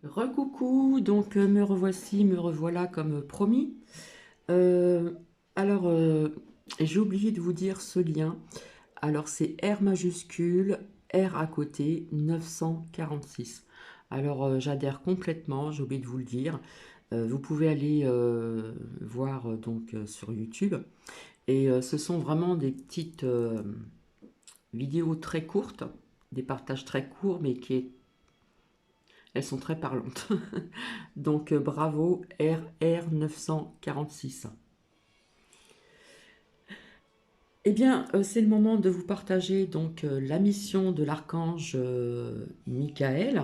Recoucou, donc me revoici, me revoilà comme promis. Euh, alors, j'ai oublié de vous dire ce lien. Alors, c'est R majuscule, R à côté, 946. Alors, j'adhère complètement, j'ai oublié de vous le dire. Vous pouvez aller voir sur YouTube. Et ce sont vraiment des petites vidéos très courtes, des partages très courts, mais elles sont très parlantes. Donc bravo RR 946. Eh bien, c'est le moment de vous partager la mission de l'archange Michael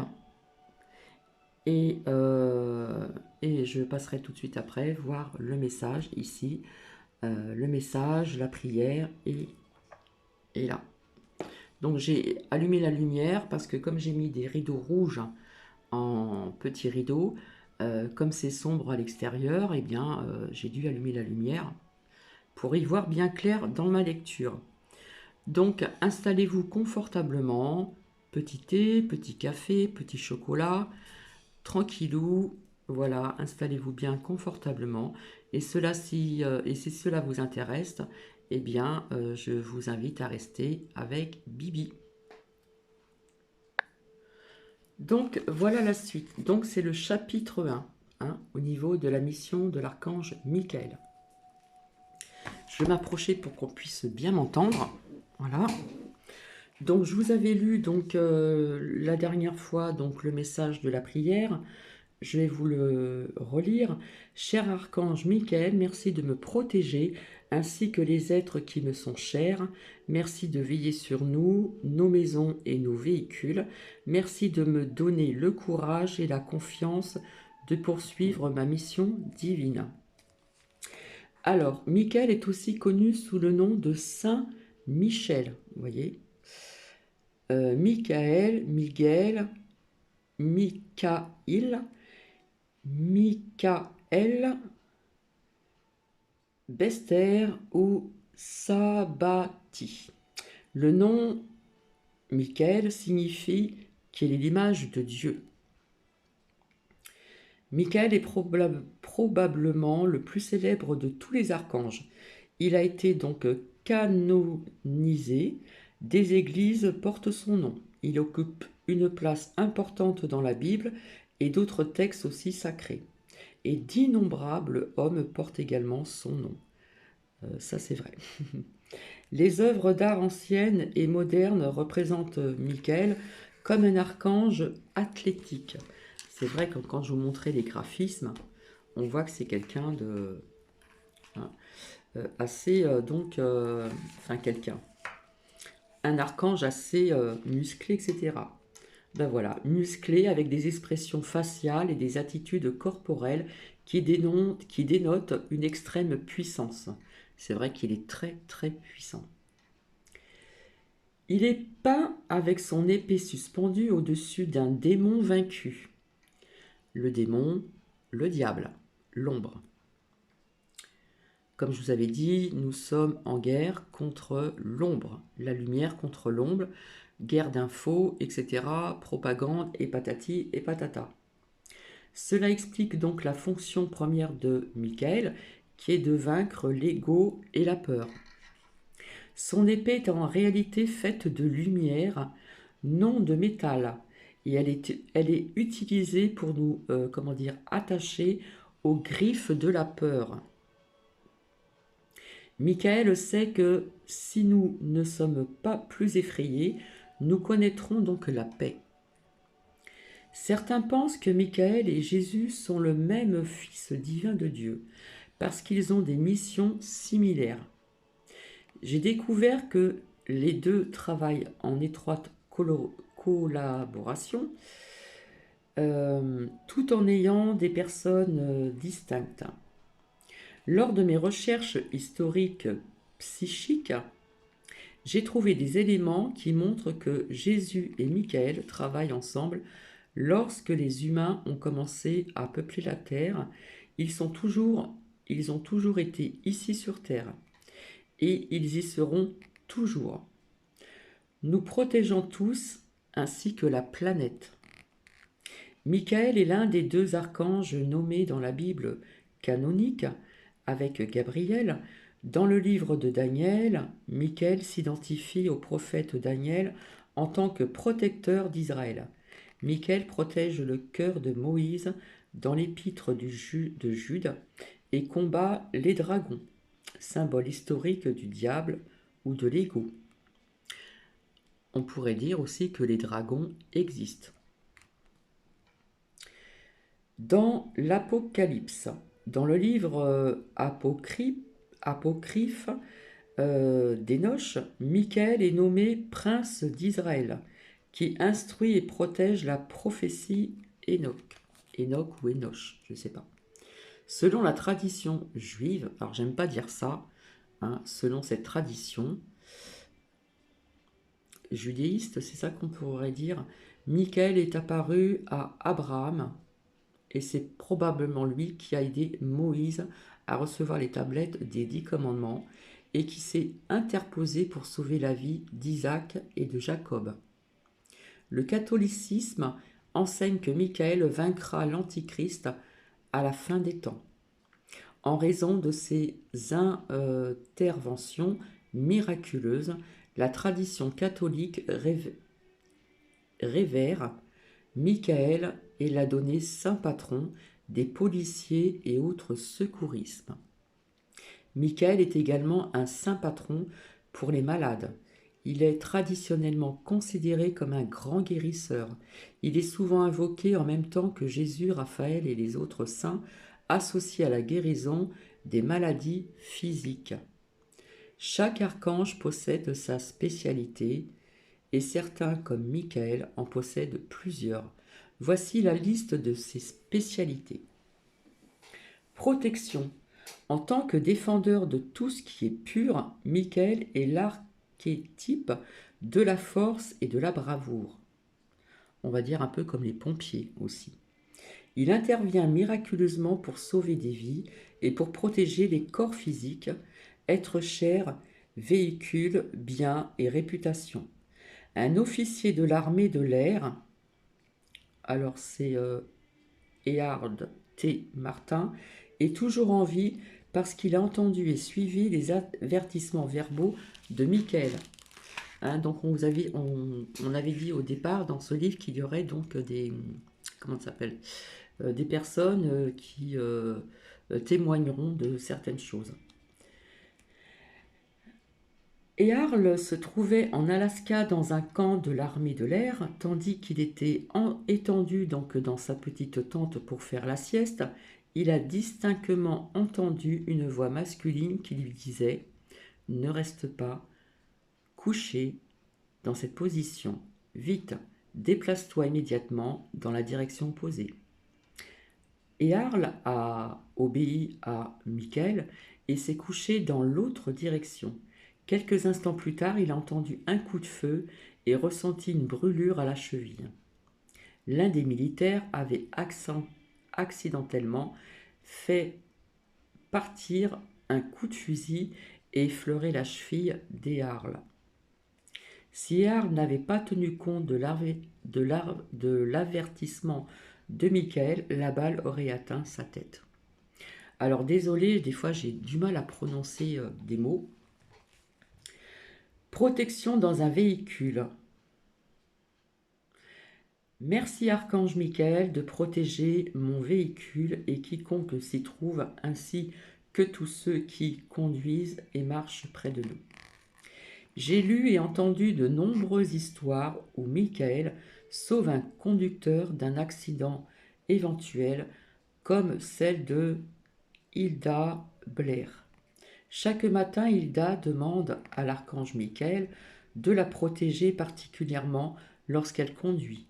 et, euh, et je passerai tout de suite après voir le message ici, le message, la prière et là. Donc j'ai allumé la lumière parce que comme j'ai mis des rideaux rouges en petits rideaux, comme c'est sombre à l'extérieur, eh bien j'ai dû allumer la lumière pour y voir bien clair dans ma lecture. Donc installez-vous confortablement, petit thé, petit café, petit chocolat, tranquillou, voilà, installez-vous bien confortablement. Et, si cela vous intéresse, eh bien je vous invite à rester avec Bibi. Donc voilà la suite. Donc c'est le chapitre 1, hein, au niveau de la mission de l'archange Michael. Je vais m'approcher pour qu'on puisse bien m'entendre. Voilà. Donc je vous avais lu la dernière fois le message de la prière. Je vais vous le relire. Cher archange Michael, merci de me protéger ainsi que les êtres qui me sont chers. Merci de veiller sur nous, nos maisons et nos véhicules. Merci de me donner le courage et la confiance de poursuivre ma mission divine. Alors, Michael est aussi connu sous le nom de Saint Michel. Vous voyez, Michael, Miguel, Michaïl, Michael, Bester ou Sabati. Le nom Michael signifie qu'il est l'image de Dieu. Michael est probablement le plus célèbre de tous les archanges. Il a été canonisé. Des églises portent son nom. Il occupe une place importante dans la Bible et d'autres textes aussi sacrés. Et d'innombrables hommes portent également son nom. Ça c'est vrai. Les œuvres d'art anciennes et modernes représentent Michael comme un archange athlétique. C'est vrai que quand je vous montrais les graphismes, on voit que c'est quelqu'un de hein, assez enfin quelqu'un, un archange assez musclé, etc. Ben voilà, musclé avec des expressions faciales et des attitudes corporelles qui dénotent une extrême puissance. C'est vrai qu'il est très très puissant. Il est peint avec son épée suspendue au-dessus d'un démon vaincu. Le démon, le diable, l'ombre. Comme je vous avais dit, nous sommes en guerre contre l'ombre, la lumière contre l'ombre, guerre d'infos, etc., propagande et patati et patata. Cela explique donc la fonction première de Michael, qui est de vaincre l'ego et la peur. Son épée est en réalité faite de lumière, non de métal, et elle est utilisée pour nous, attacher aux griffes de la peur. Michael sait que si nous ne sommes pas plus effrayés, nous connaîtrons donc la paix. Certains pensent que Michael et Jésus sont le même Fils divin de Dieu, parce qu'ils ont des missions similaires. J'ai découvert que les deux travaillent en étroite collaboration, tout en ayant des personnes distinctes. Lors de mes recherches historiques psychiques, j'ai trouvé des éléments qui montrent que Jésus et Michael travaillent ensemble lorsque les humains ont commencé à peupler la Terre. Ils ont toujours été ici sur Terre et ils y seront toujours, nous protégeant tous ainsi que la planète. Michael est l'un des deux archanges nommés dans la Bible canonique avec Gabriel. Dans le livre de Daniel, Michael s'identifie au prophète Daniel en tant que protecteur d'Israël. Michael protège le cœur de Moïse dans l'épître de Jude et combat les dragons, symbole historique du diable ou de l'ego. On pourrait dire aussi que les dragons existent. Dans l'Apocalypse, dans le livre apocryphe d'Énoch, Michael est nommé prince d'Israël, qui instruit et protège la prophétie Enoch. Enoch ou Énoch, je ne sais pas. Selon la tradition juive, alors j'aime pas dire ça, selon cette tradition judéiste, c'est ça qu'on pourrait dire, Michael est apparu à Abraham, et c'est probablement lui qui a aidé Moïse à recevoir les tablettes des 10 commandements et qui s'est interposé pour sauver la vie d'Isaac et de Jacob. Le catholicisme enseigne que Michael vaincra l'Antichrist à la fin des temps, en raison de ses interventions miraculeuses. La tradition catholique révère Michael et l'a donné saint patron des policiers et autres secourismes. Michael est également un saint patron pour les malades. Il est traditionnellement considéré comme un grand guérisseur. Il est souvent invoqué en même temps que Jésus, Raphaël et les autres saints, associés à la guérison des maladies physiques. Chaque archange possède sa spécialité et certains, comme Michael, en possèdent plusieurs. Voici la liste de ses spécialités. Protection. En tant que défendeur de tout ce qui est pur, Michael est l'archétype de la force et de la bravoure. On va dire un peu comme les pompiers aussi. Il intervient miraculeusement pour sauver des vies et pour protéger les corps physiques, êtres chers, véhicules, biens et réputation. Un officier de l'armée de l'air, alors c'est Ehard T. Martin, est toujours en vie parce qu'il a entendu et suivi les avertissements verbaux de Michael. Donc on avait dit au départ dans ce livre qu'il y aurait donc des personnes qui témoigneront de certaines choses. Earl se trouvait en Alaska dans un camp de l'armée de l'air, tandis qu'il était étendu donc dans sa petite tente pour faire la sieste. Il a distinctement entendu une voix masculine qui lui disait « Ne reste pas couché dans cette position. Vite, déplace-toi immédiatement dans la direction opposée. » Earl a obéi à Michael et s'est couché dans l'autre direction. Quelques instants plus tard, il a entendu un coup de feu et ressenti une brûlure à la cheville. L'un des militaires avait accidentellement fait partir un coup de fusil et effleuré la cheville d'Earl. Si Earl n'avait pas tenu compte de l'avertissement de Michael, la balle aurait atteint sa tête. Alors désolé, des fois j'ai du mal à prononcer des mots. Protection dans un véhicule. Merci Archange Michael de protéger mon véhicule et quiconque s'y trouve, ainsi que tous ceux qui conduisent et marchent près de nous. J'ai lu et entendu de nombreuses histoires où Michael sauve un conducteur d'un accident éventuel, comme celle de Hilda Blair. Chaque matin, Hilda demande à l'archange Michael de la protéger particulièrement lorsqu'elle conduit.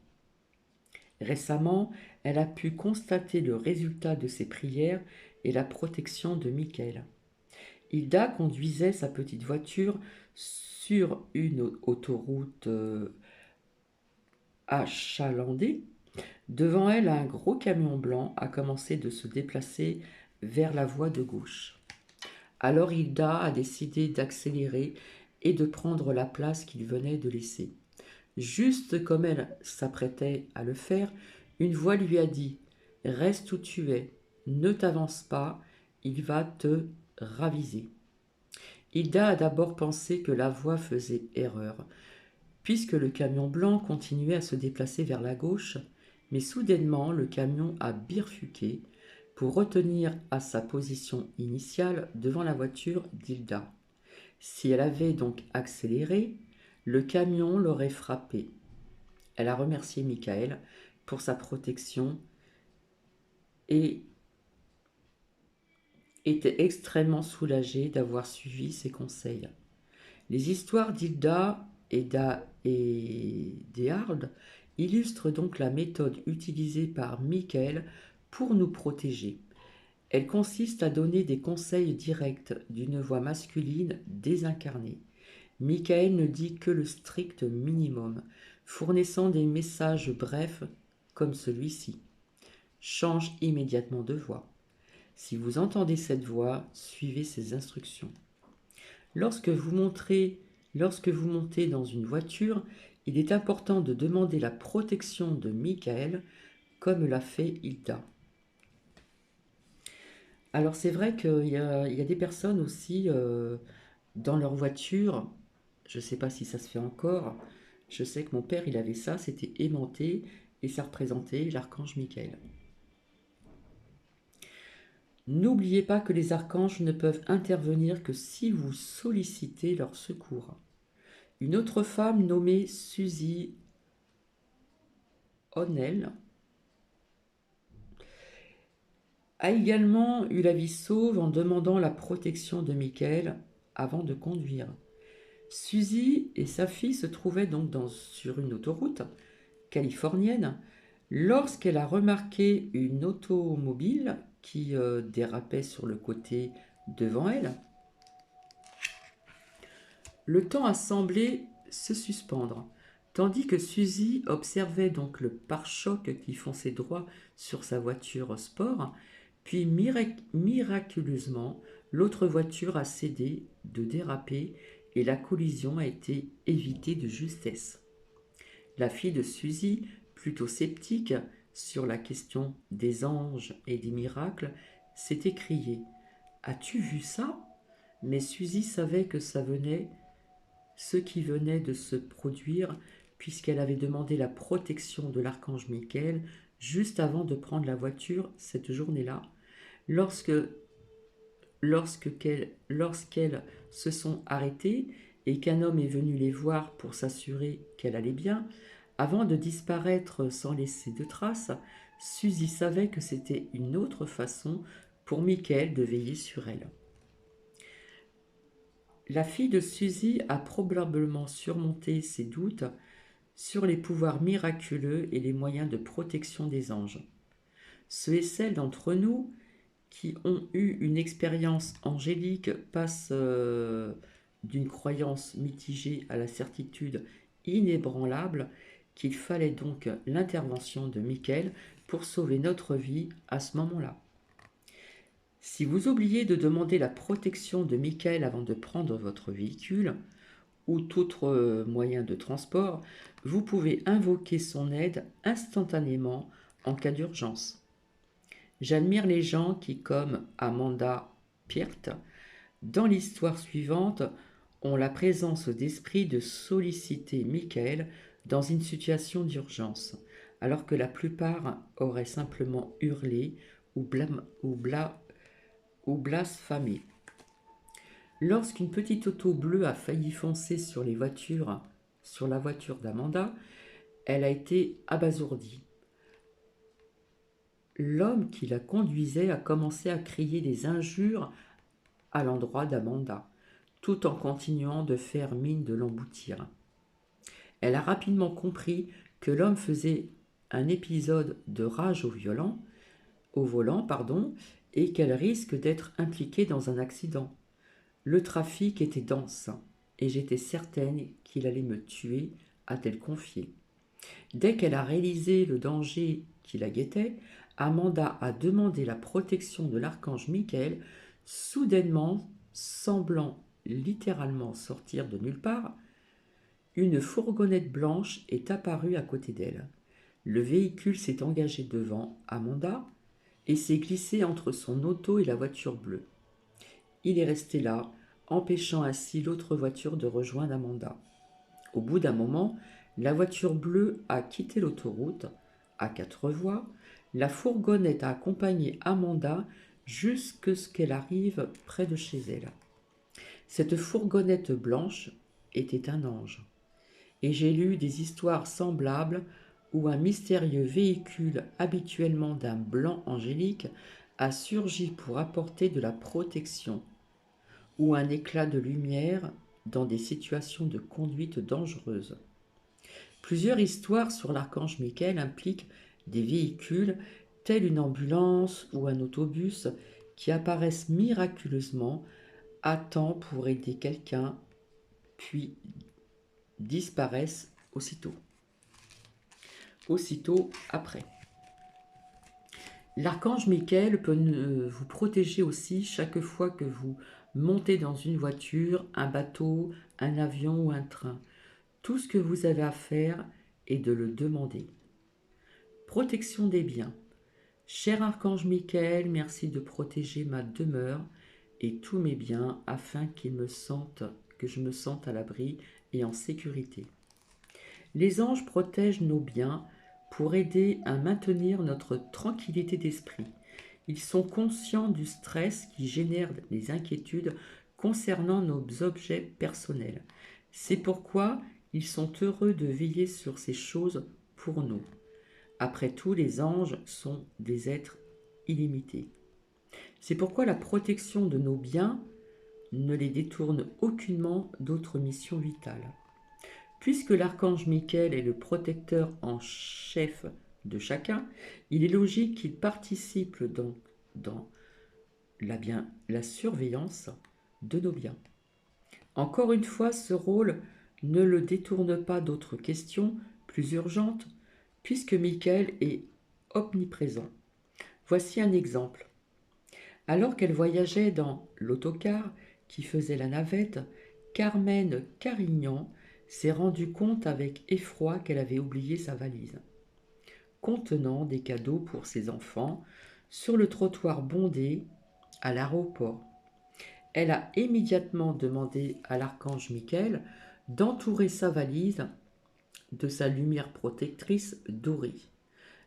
Récemment, elle a pu constater le résultat de ses prières et la protection de Michael. Hilda conduisait sa petite voiture sur une autoroute achalandée. Devant elle, un gros camion blanc a commencé de se déplacer vers la voie de gauche. Alors Hilda a décidé d'accélérer et de prendre la place qu'il venait de laisser. Juste comme elle s'apprêtait à le faire, Une voix lui a dit: reste où tu es, ne t'avance pas, il va te raviser. Hilda a d'abord pensé que la voix faisait erreur, puisque le camion blanc continuait à se déplacer vers la gauche, mais soudainement le camion a bifurqué pour retenir à sa position initiale devant la voiture d'Hilda. Si elle avait donc accéléré, le camion l'aurait frappé. Elle a remercié Michael pour sa protection et était extrêmement soulagée d'avoir suivi ses conseils. Les histoires d'Hilda et d'Earl illustrent donc la méthode utilisée par Michael pour nous protéger. Elle consiste à donner des conseils directs d'une voix masculine désincarnée. Michael ne dit que le strict minimum, fournissant des messages brefs comme celui-ci. Change immédiatement de voix. Si vous entendez cette voix, suivez ses instructions. Lorsque vous montez dans une voiture, il est important de demander la protection de Michael, comme l'a fait Hilda. Alors c'est vrai qu'il y a des personnes aussi dans leur voiture, je ne sais pas si ça se fait encore, je sais que mon père il avait ça, c'était aimanté et ça représentait l'archange Michael. N'oubliez pas que les archanges ne peuvent intervenir que si vous sollicitez leur secours. Une autre femme nommée Suzy O'Neill a également eu la vie sauve en demandant la protection de Michael avant de conduire. Suzy et sa fille se trouvaient donc sur une autoroute californienne lorsqu'elle a remarqué une automobile qui dérapait sur le côté devant elle. Le temps a semblé se suspendre, tandis que Suzy observait donc le pare-choc qui fonçait droit sur sa voiture sport, puis miraculeusement, l'autre voiture a cédé de déraper et la collision a été évitée de justesse. La fille de Suzy, plutôt sceptique sur la question des anges et des miracles, s'est écriée: as-tu vu ça? Mais Suzy savait que ce qui venait de se produire, puisqu'elle avait demandé la protection de l'archange Michael juste avant de prendre la voiture cette journée-là, lorsqu'elles se sont arrêtées et qu'un homme est venu les voir pour s'assurer qu'elle allait bien, avant de disparaître sans laisser de traces, Suzy savait que c'était une autre façon pour Michael de veiller sur elle. La fille de Suzy a probablement surmonté ses doutes sur les pouvoirs miraculeux et les moyens de protection des anges. Ceux et celles d'entre nous qui ont eu une expérience angélique passent d'une croyance mitigée à la certitude inébranlable qu'il fallait donc l'intervention de Michael pour sauver notre vie à ce moment-là. Si vous oubliez de demander la protection de Michael avant de prendre votre véhicule ou tout autre moyen de transport, vous pouvez invoquer son aide instantanément en cas d'urgence. J'admire les gens qui, comme Amanda Peart, dans l'histoire suivante, ont la présence d'esprit de solliciter Michael dans une situation d'urgence, alors que la plupart auraient simplement hurlé ou blasphémé. Lorsqu'une petite auto bleue a failli foncer sur la voiture d'Amanda, elle a été abasourdie. L'homme qui la conduisait a commencé à crier des injures à l'endroit d'Amanda, tout en continuant de faire mine de l'emboutir. Elle a rapidement compris que l'homme faisait un épisode de rage au volant, et qu'elle risque d'être impliquée dans un accident. Le trafic était dense, et j'étais certaine qu'il allait me tuer, a-t-elle confié. Dès qu'elle a réalisé le danger qui la guettait, Amanda a demandé la protection de l'archange Michael, soudainement, semblant littéralement sortir de nulle part. Une fourgonnette blanche est apparue à côté d'elle. Le véhicule s'est engagé devant Amanda et s'est glissé entre son auto et la voiture bleue. Il est resté là, empêchant ainsi l'autre voiture de rejoindre Amanda. Au bout d'un moment, la voiture bleue a quitté l'autoroute à 4 voies. La fourgonnette a accompagné Amanda jusqu'à ce qu'elle arrive près de chez elle. Cette fourgonnette blanche était un ange. Et j'ai lu des histoires semblables où un mystérieux véhicule habituellement d'un blanc angélique a surgi pour apporter de la protection ou un éclat de lumière dans des situations de conduite dangereuse. Plusieurs histoires sur l'archange Michael impliquent des véhicules tels une ambulance ou un autobus qui apparaissent miraculeusement à temps pour aider quelqu'un puis disparaissent aussitôt après. L'archange Michael peut vous protéger aussi chaque fois que vous montez dans une voiture, un bateau, un avion ou un train. Tout ce que vous avez à faire est de le demander. Protection des biens. Cher archange Michael, merci de protéger ma demeure et tous mes biens afin que je me sente à l'abri et en sécurité. Les anges protègent nos biens pour aider à maintenir notre tranquillité d'esprit. Ils sont conscients du stress qui génère les inquiétudes concernant nos objets personnels. C'est pourquoi ils sont heureux de veiller sur ces choses pour nous. Après tout, les anges sont des êtres illimités. C'est pourquoi la protection de nos biens ne les détourne aucunement d'autres missions vitales. Puisque l'archange Michael est le protecteur en chef de chacun, il est logique qu'il participe dans la surveillance de nos biens. Encore une fois, ce rôle ne le détourne pas d'autres questions plus urgentes, puisque Michael est omniprésent. Voici un exemple. Alors qu'elle voyageait dans l'autocar qui faisait la navette, Carmen Carignan s'est rendu compte avec effroi qu'elle avait oublié sa valise, contenant des cadeaux pour ses enfants, sur le trottoir bondé à l'aéroport. Elle a immédiatement demandé à l'archange Michael d'entourer sa valise de sa lumière protectrice dorée.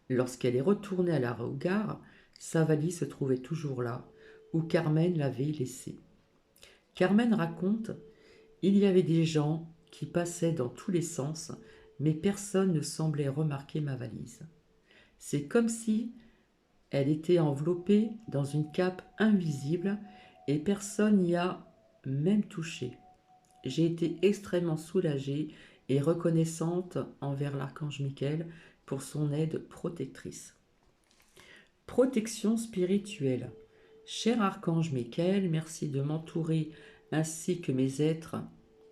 Lorsqu'elle est retournée à l'aérogare, sa valise se trouvait toujours là, où Carmen l'avait laissée. Carmen raconte: il y avait des gens qui passaient dans tous les sens, mais personne ne semblait remarquer ma valise. C'est comme si elle était enveloppée dans une cape invisible et personne n'y a même touché. J'ai été extrêmement soulagée et reconnaissante envers l'archange Michael pour son aide protectrice. Protection spirituelle. Cher archange Michael, merci de m'entourer ainsi que mes êtres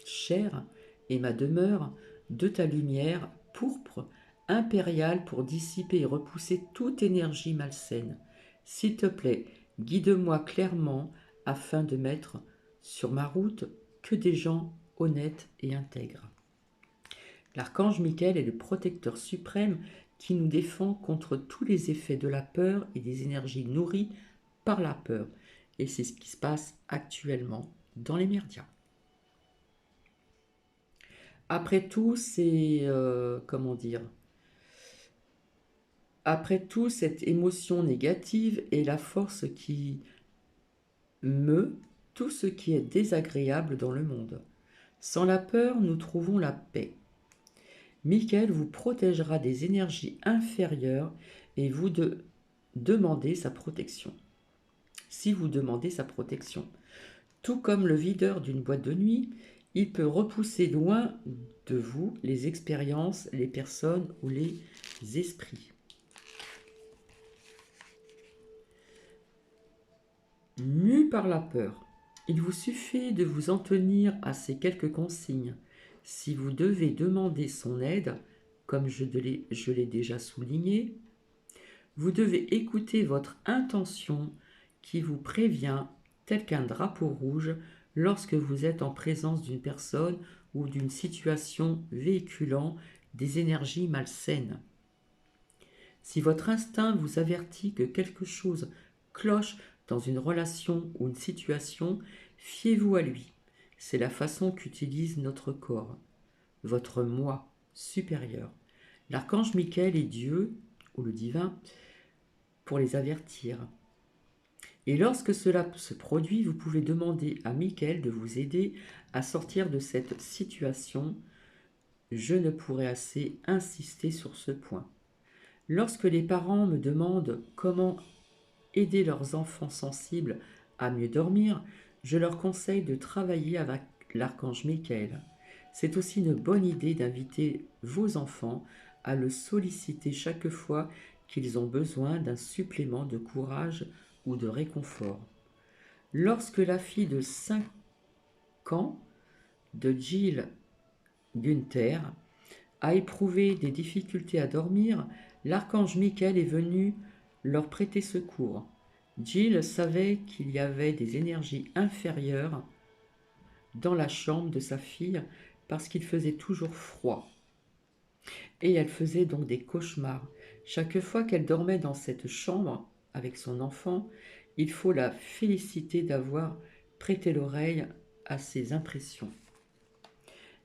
chers et ma demeure de ta lumière pourpre impériale pour dissiper et repousser toute énergie malsaine. S'il te plaît, guide-moi clairement afin de mettre sur ma route que des gens honnêtes et intègres. L'archange Michael est le protecteur suprême qui nous défend contre tous les effets de la peur et des énergies nourries par la peur. Et c'est ce qui se passe actuellement dans les médias. Après tout, après tout, cette émotion négative est la force qui meut tout ce qui est désagréable dans le monde. Sans la peur, nous trouvons la paix. Michael vous protégera des énergies inférieures et vous demandez sa protection. Si vous demandez sa protection. Tout comme le videur d'une boîte de nuit, il peut repousser loin de vous les expériences, les personnes ou les esprits. Mu par la peur, il vous suffit de vous en tenir à ces quelques consignes. Si vous devez demander son aide, comme je l'ai déjà souligné, vous devez écouter votre intention qui vous prévient, tel qu'un drapeau rouge, lorsque vous êtes en présence d'une personne ou d'une situation véhiculant des énergies malsaines. Si votre instinct vous avertit que quelque chose cloche dans une relation ou une situation, fiez-vous à lui. C'est la façon qu'utilise notre corps, votre moi supérieur. L'archange Michael est Dieu, ou le divin, pour les avertir. Et lorsque cela se produit, vous pouvez demander à Michael de vous aider à sortir de cette situation. Je ne pourrais assez insister sur ce point. Lorsque les parents me demandent comment aider leurs enfants sensibles à mieux dormir, je leur conseille de travailler avec l'archange Michael. C'est aussi une bonne idée d'inviter vos enfants à le solliciter chaque fois qu'ils ont besoin d'un supplément de courage ou de réconfort. Lorsque la fille de 5 ans de Jill Gunther a éprouvé des difficultés à dormir, l'archange Michael est venu leur prêter secours. Jill savait qu'il y avait des énergies inférieures dans la chambre de sa fille parce qu'il faisait toujours froid. Et elle faisait donc des cauchemars. Chaque fois qu'elle dormait dans cette chambre avec son enfant, il faut la féliciter d'avoir prêté l'oreille à ses impressions.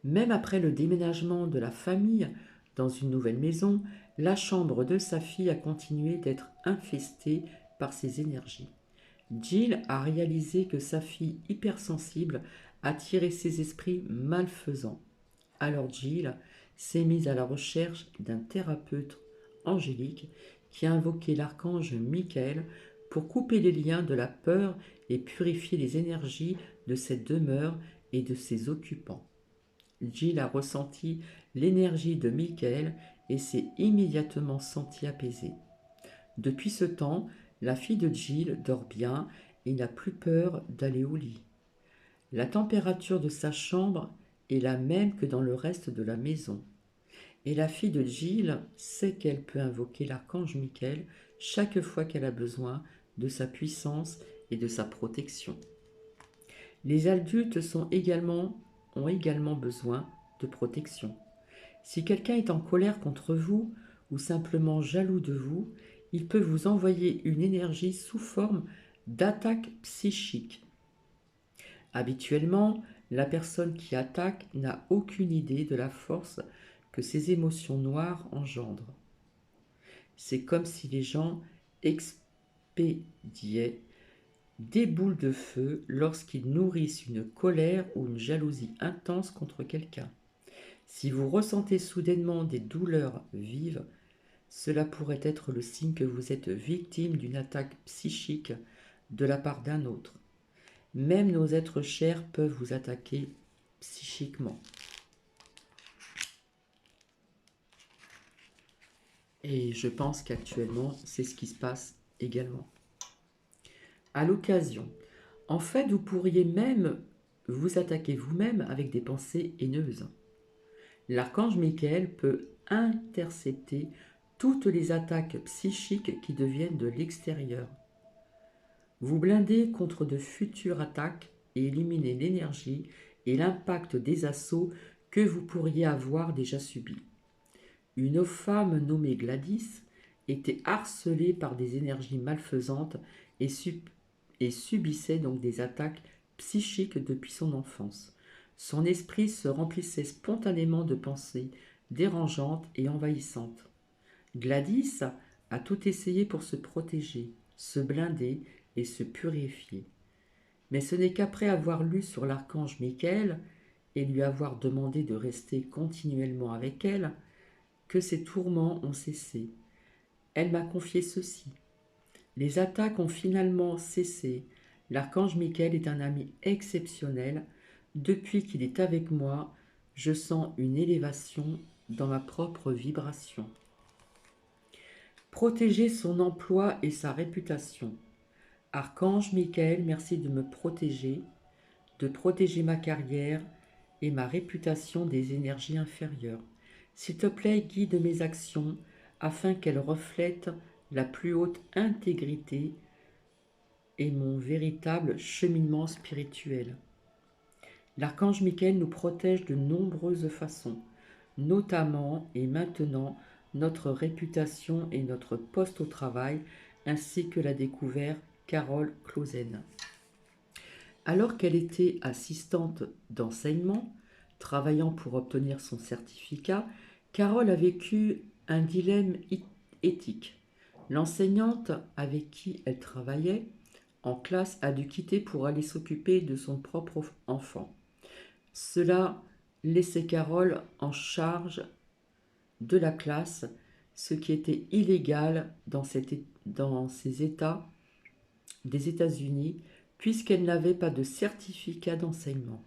Même après le déménagement de la famille dans une nouvelle maison, la chambre de sa fille a continué d'être infestée par ces énergies. Jill a réalisé que sa fille hypersensible attirait ces esprits malfaisants. Alors Jill s'est mise à la recherche d'un thérapeute angélique qui a invoqué l'archange Michael pour couper les liens de la peur et purifier les énergies de cette demeure et de ses occupants. Jill a ressenti l'énergie de Michael et s'est immédiatement sentie apaisée. Depuis ce temps, la fille de Jill dort bien et n'a plus peur d'aller au lit. La température de sa chambre est la même que dans le reste de la maison. Et la fille de Jill sait qu'elle peut invoquer l'archange Michael chaque fois qu'elle a besoin de sa puissance et de sa protection. Les adultes ont également besoin de protection. Si quelqu'un est en colère contre vous ou simplement jaloux de vous, il peut vous envoyer une énergie sous forme d'attaque psychique. Habituellement, la personne qui attaque n'a aucune idée de la force que ces émotions noires engendrent. C'est comme si les gens expédiaient des boules de feu lorsqu'ils nourrissent une colère ou une jalousie intense contre quelqu'un. Si vous ressentez soudainement des douleurs vives, cela pourrait être le signe que vous êtes victime d'une attaque psychique de la part d'un autre. Même nos êtres chers peuvent vous attaquer psychiquement. Et je pense qu'actuellement, c'est ce qui se passe également. À l'occasion, en fait, vous pourriez même vous attaquer vous-même avec des pensées haineuses. L'archange Michael peut intercepter toutes les attaques psychiques qui deviennent de l'extérieur. Vous blinder contre de futures attaques et éliminer l'énergie et l'impact des assauts que vous pourriez avoir déjà subis. Une femme nommée Gladys était harcelée par des énergies malfaisantes et subissait donc des attaques psychiques depuis son enfance. Son esprit se remplissait spontanément de pensées dérangeantes et envahissantes. Gladys a tout essayé pour se protéger, se blinder et se purifier. Mais ce n'est qu'après avoir lu sur l'archange Michael et lui avoir demandé de rester continuellement avec elle que ses tourments ont cessé. Elle m'a confié ceci. Les attaques ont finalement cessé. L'archange Michael est un ami exceptionnel. Depuis qu'il est avec moi, je sens une élévation dans ma propre vibration. Protéger son emploi et sa réputation. Archange Michael, merci de me protéger, de protéger ma carrière et ma réputation des énergies inférieures. S'il te plaît, guide mes actions afin qu'elles reflètent la plus haute intégrité et mon véritable cheminement spirituel. L'archange Michael nous protège de nombreuses façons, notamment et maintenant notre réputation et notre poste au travail, ainsi que l'a découvert Carole Clausen. Alors qu'elle était assistante d'enseignement, travaillant pour obtenir son certificat, Carole a vécu un dilemme éthique. L'enseignante avec qui elle travaillait en classe a dû quitter pour aller s'occuper de son propre enfant. Cela laissait Carole en charge de la classe, ce qui était illégal dans ces États des États-Unis, puisqu'elle n'avait pas de certificat d'enseignement.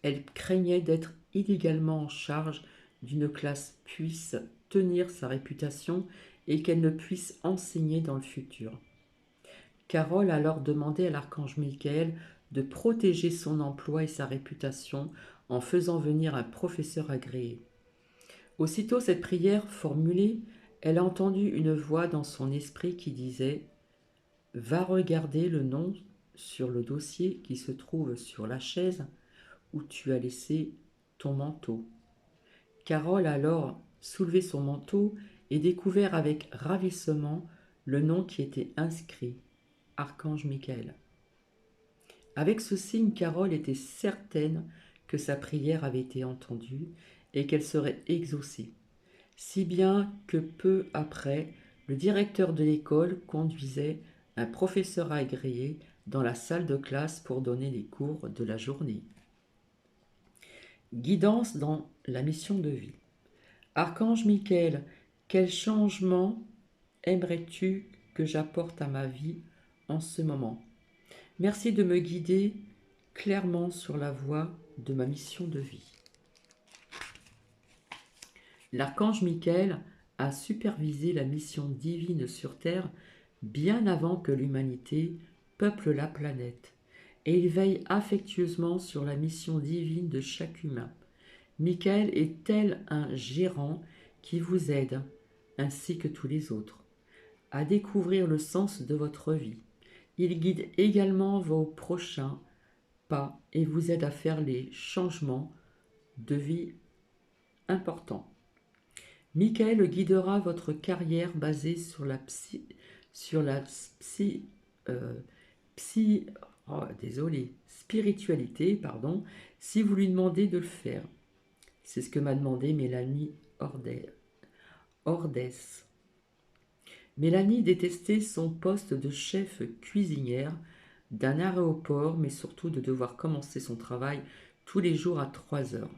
Elle craignait d'être illégalement en charge d'une classe puisse tenir sa réputation et qu'elle ne puisse enseigner dans le futur. Carole a alors demandé à l'archange Michael de protéger son emploi et sa réputation en faisant venir un professeur agréé. Aussitôt cette prière formulée, elle a entendu une voix dans son esprit qui disait « Va regarder le nom sur le dossier qui se trouve sur la chaise où tu as laissé ton manteau. » Carole a alors soulevé son manteau et découvert avec ravissement le nom qui était inscrit, Archange Michael. Avec ce signe, Carole était certaine que sa prière avait été entendue et qu'elle serait exaucée, si bien que peu après, le directeur de l'école conduisait un professeur agréé dans la salle de classe pour donner les cours de la journée. Guidance dans la mission de vie. Archange Michael, quel changement aimerais-tu que j'apporte à ma vie en ce moment? Merci de me guider clairement sur la voie de ma mission de vie. L'archange Michael a supervisé la mission divine sur Terre bien avant que l'humanité peuple la planète, et il veille affectueusement sur la mission divine de chaque humain. Michael est tel un gérant qui vous aide, ainsi que tous les autres, à découvrir le sens de votre vie. Il guide également vos prochains pas et vous aide à faire les changements de vie importants. Michael guidera votre carrière basée sur la spiritualité, si vous lui demandez de le faire. C'est ce que m'a demandé Mélanie Ordès. Mélanie détestait son poste de chef cuisinière d'un aéroport, mais surtout de devoir commencer son travail tous les jours à 3 heures.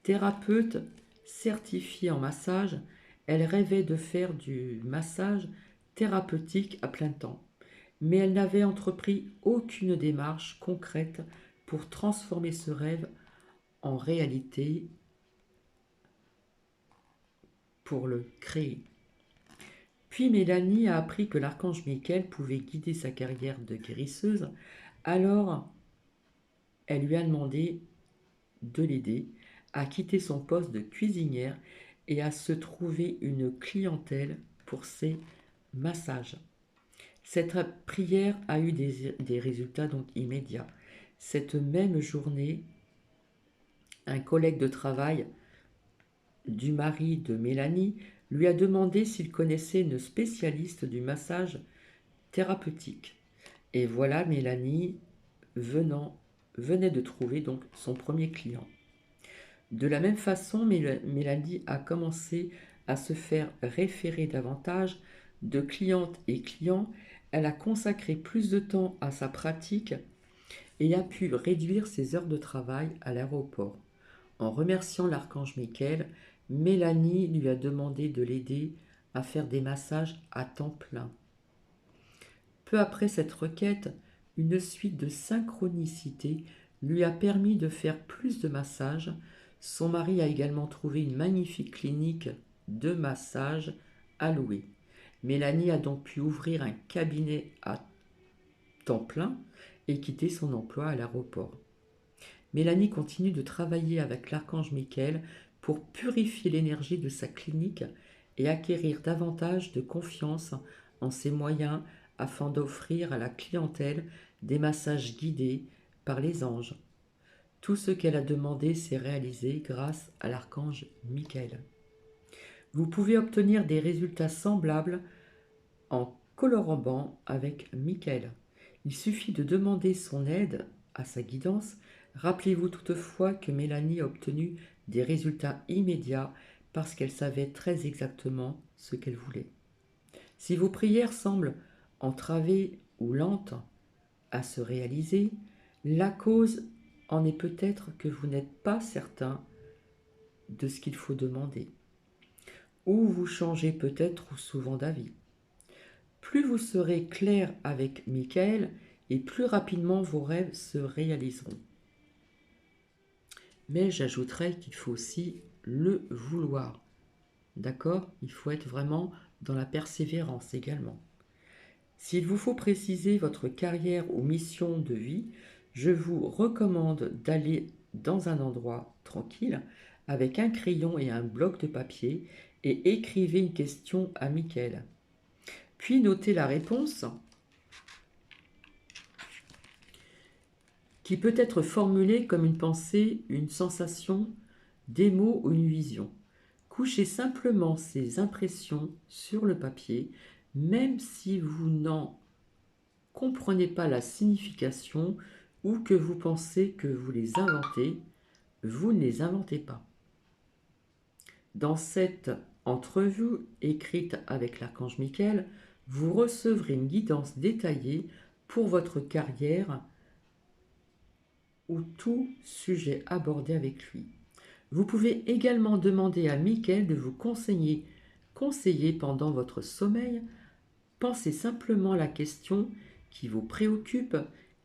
Thérapeute certifiée en massage, elle rêvait de faire du massage thérapeutique à plein temps, mais elle n'avait entrepris aucune démarche concrète pour transformer ce rêve en réalité, pour le créer. Puis Mélanie a appris que l'archange Michael pouvait guider sa carrière de guérisseuse, alors elle lui a demandé de l'aider à quitter son poste de cuisinière et à se trouver une clientèle pour ses massages. Cette prière a eu des résultats donc immédiats. Cette même journée, un collègue de travail du mari de Mélanie lui a demandé s'il connaissait une spécialiste du massage thérapeutique. Et voilà Mélanie venait de trouver donc son premier client. De la même façon, Mélanie a commencé à se faire référer davantage de clientes et clients. Elle a consacré plus de temps à sa pratique et a pu réduire ses heures de travail à l'aéroport. En remerciant l'archange Michael, Mélanie lui a demandé de l'aider à faire des massages à temps plein. Peu après cette requête, une suite de synchronicités lui a permis de faire plus de massages. Son mari a également trouvé une magnifique clinique de massage à louer. Mélanie a donc pu ouvrir un cabinet à temps plein et quitter son emploi à l'aéroport. Mélanie continue de travailler avec l'archange Michael pour purifier l'énergie de sa clinique et acquérir davantage de confiance en ses moyens afin d'offrir à la clientèle des massages guidés par les anges. Tout ce qu'elle a demandé s'est réalisé grâce à l'archange Michael. Vous pouvez obtenir des résultats semblables en collaborant avec Michael. Il suffit de demander son aide à sa guidance. Rappelez-vous toutefois que Mélanie a obtenu des résultats immédiats parce qu'elle savait très exactement ce qu'elle voulait. Si vos prières semblent entravées ou lentes à se réaliser, la cause en est peut-être que vous n'êtes pas certain de ce qu'il faut demander, ou vous changez peut-être trop souvent d'avis. Plus vous serez clair avec Michael, et plus rapidement vos rêves se réaliseront. Mais j'ajouterais qu'il faut aussi le vouloir. D'accord? Il faut être vraiment dans la persévérance également. S'il vous faut préciser votre carrière ou mission de vie, je vous recommande d'aller dans un endroit tranquille avec un crayon et un bloc de papier et écrivez une question à Michael. Puis notez la réponse qui peut être formulée comme une pensée, une sensation, des mots ou une vision. Couchez simplement ces impressions sur le papier, même si vous n'en comprenez pas la signification ou que vous pensez que vous les inventez, vous ne les inventez pas. Dans cette entrevue écrite avec l'archange Michael, vous recevrez une guidance détaillée pour votre carrière ou tout sujet abordé avec lui. Vous pouvez également demander à Michael de vous conseiller pendant votre sommeil. Pensez simplement à la question qui vous préoccupe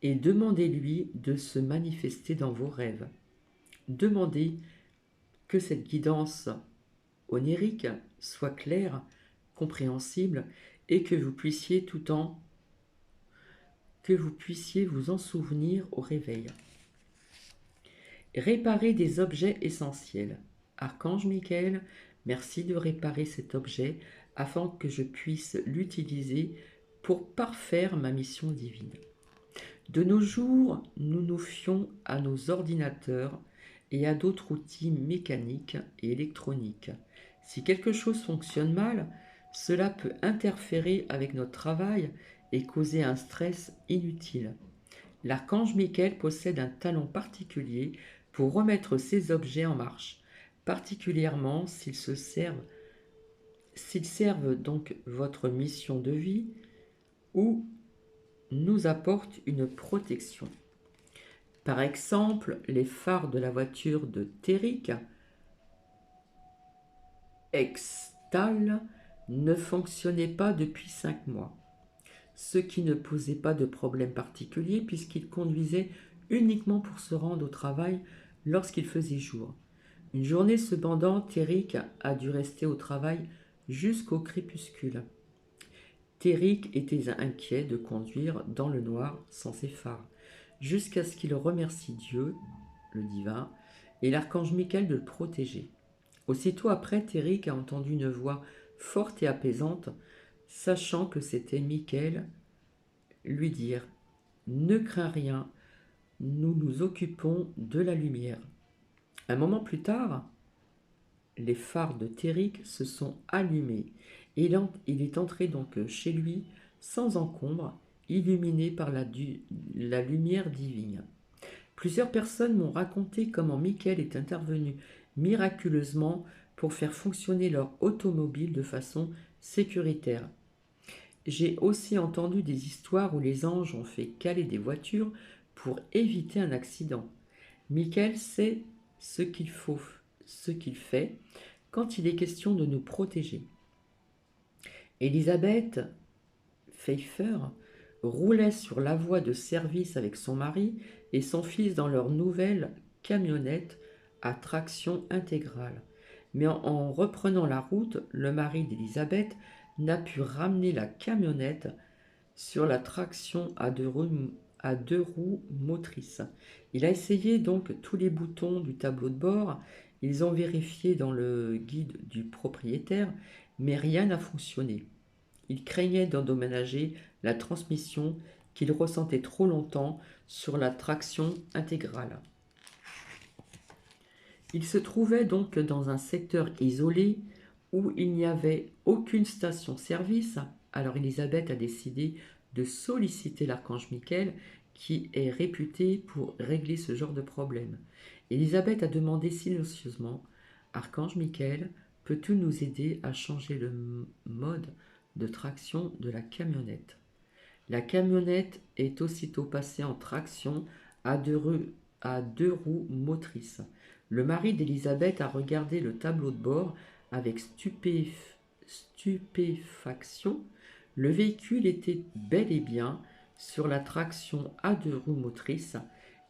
et demandez-lui de se manifester dans vos rêves. Demandez que cette guidance onirique soit claire, compréhensible et que vous puissiez vous en souvenir au réveil. Réparer des objets essentiels. Archange Michael, merci de réparer cet objet afin que je puisse l'utiliser pour parfaire ma mission divine. De nos jours, nous nous fions à nos ordinateurs et à d'autres outils mécaniques et électroniques. Si quelque chose fonctionne mal, cela peut interférer avec notre travail et causer un stress inutile. L'archange Michael possède un talent particulier pour remettre ces objets en marche, particulièrement s'ils servent donc votre mission de vie ou nous apportent une protection. Par exemple, les phares de la voiture de Terric Extal ne fonctionnaient pas depuis 5 mois, ce qui ne posait pas de problème particulier puisqu'il conduisait uniquement pour se rendre au travail lorsqu'il faisait jour. Une journée cependant, Terric a dû rester au travail jusqu'au crépuscule. Terric était inquiet de conduire dans le noir sans ses phares, jusqu'à ce qu'il remercie Dieu, le divin, et l'archange Michael de le protéger. Aussitôt après, Terric a entendu une voix forte et apaisante, sachant que c'était Michael, lui dire « Ne crains rien, nous nous occupons de la lumière. » Un moment plus tard, les phares de Terric se sont allumés et il est entré donc chez lui sans encombre, illuminé par la lumière divine. Plusieurs personnes m'ont raconté comment Michael est intervenu miraculeusement pour faire fonctionner leur automobile de façon sécuritaire. J'ai aussi entendu des histoires où les anges ont fait caler des voitures pour éviter un accident. Michael sait ce qu'il fait quand il est question de nous protéger. Elisabeth Pfeiffer roulait sur la voie de service avec son mari et son fils dans leur nouvelle camionnette à traction intégrale. Mais en reprenant la route, le mari d'Elisabeth n'a pu ramener la camionnette sur la traction à deux roues motrices. Il a essayé donc tous les boutons du tableau de bord, ils ont vérifié dans le guide du propriétaire, mais rien n'a fonctionné. Il craignait d'endommager la transmission qu'il ressentait trop longtemps sur la traction intégrale. Il se trouvait donc dans un secteur isolé où il n'y avait aucune station-service. Alors Élisabeth a décidé de solliciter l'archange Michael, qui est réputé pour régler ce genre de problème. Élisabeth a demandé silencieusement: Archange Michael, peux-tu nous aider à changer le mode de traction de la camionnette? La camionnette est aussitôt passée en traction à deux roues motrices. Le mari d'Élisabeth a regardé le tableau de bord avec stupéfaction. Le véhicule était bel et bien sur la traction à deux roues motrices.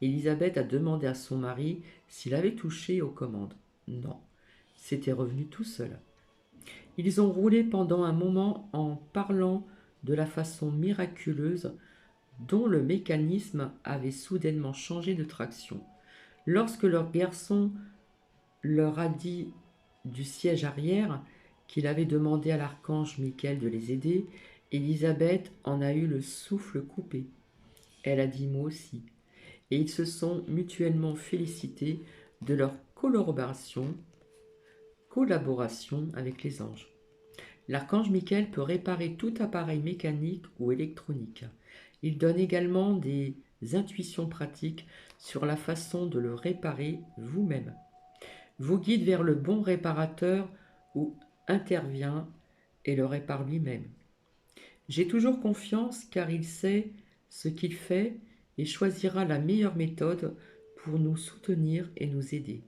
Élisabeth a demandé à son mari s'il avait touché aux commandes. Non, c'était revenu tout seul. Ils ont roulé pendant un moment en parlant de la façon miraculeuse dont le mécanisme avait soudainement changé de traction. Lorsque leur garçon leur a dit du siège arrière qu'il avait demandé à l'archange Michael de les aider, Élisabeth en a eu le souffle coupé. Elle a dit moi aussi. Et ils se sont mutuellement félicités de leur collaboration avec les anges. L'archange Michael peut réparer tout appareil mécanique ou électronique. Il donne également des intuitions pratiques sur la façon de le réparer vous-même. Vous guide vers le bon réparateur ou intervient et le répare lui-même. J'ai toujours confiance car il sait ce qu'il fait et choisira la meilleure méthode pour nous soutenir et nous aider.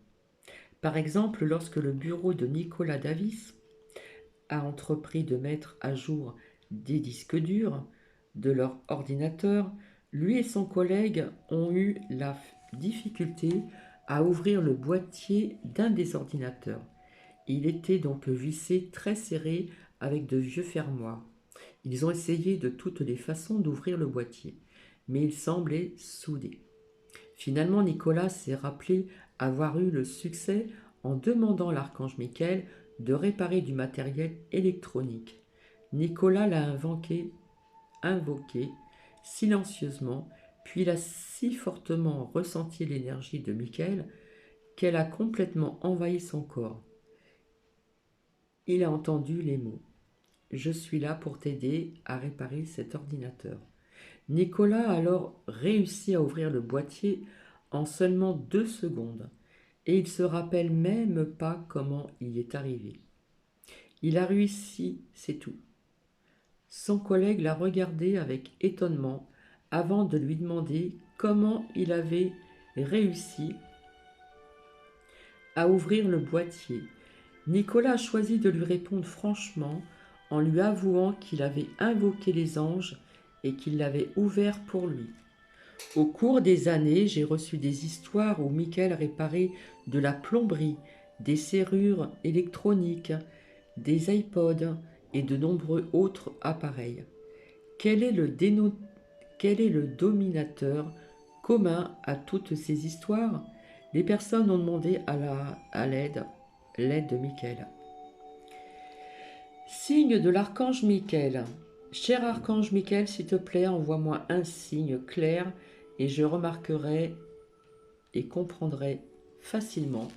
Par exemple, lorsque le bureau de Nicolas Davis a entrepris de mettre à jour des disques durs de leur ordinateur, lui et son collègue ont eu la difficulté à ouvrir le boîtier d'un des ordinateurs. Il était donc vissé très serré avec de vieux fermoirs. Ils ont essayé de toutes les façons d'ouvrir le boîtier, mais il semblait soudé. Finalement, Nicolas s'est rappelé avoir eu le succès en demandant à l'archange Michael de réparer du matériel électronique. Nicolas l'a invoqué silencieusement, puis il a si fortement ressenti l'énergie de Michael qu'elle a complètement envahi son corps. Il a entendu les mots: Je suis là pour t'aider à réparer cet ordinateur. Nicolas a alors réussi à ouvrir le boîtier en seulement 2 secondes, et il se rappelle même pas comment il y est arrivé. Il a réussi, c'est tout. Son collègue l'a regardé avec étonnement avant de lui demander comment il avait réussi à ouvrir le boîtier. Nicolas a choisi de lui répondre franchement en lui avouant qu'il avait invoqué les anges et qu'il l'avait ouvert pour lui. Au cours des années, j'ai reçu des histoires où Michael réparait de la plomberie, des serrures électroniques, des iPods et de nombreux autres appareils. Quel est le dominateur commun à toutes ces histoires? Les personnes ont demandé à l'aide de Michael. Signe de l'archange Michael. Cher archange Michael, s'il te plaît, envoie-moi un signe clair et je remarquerai et comprendrai facilement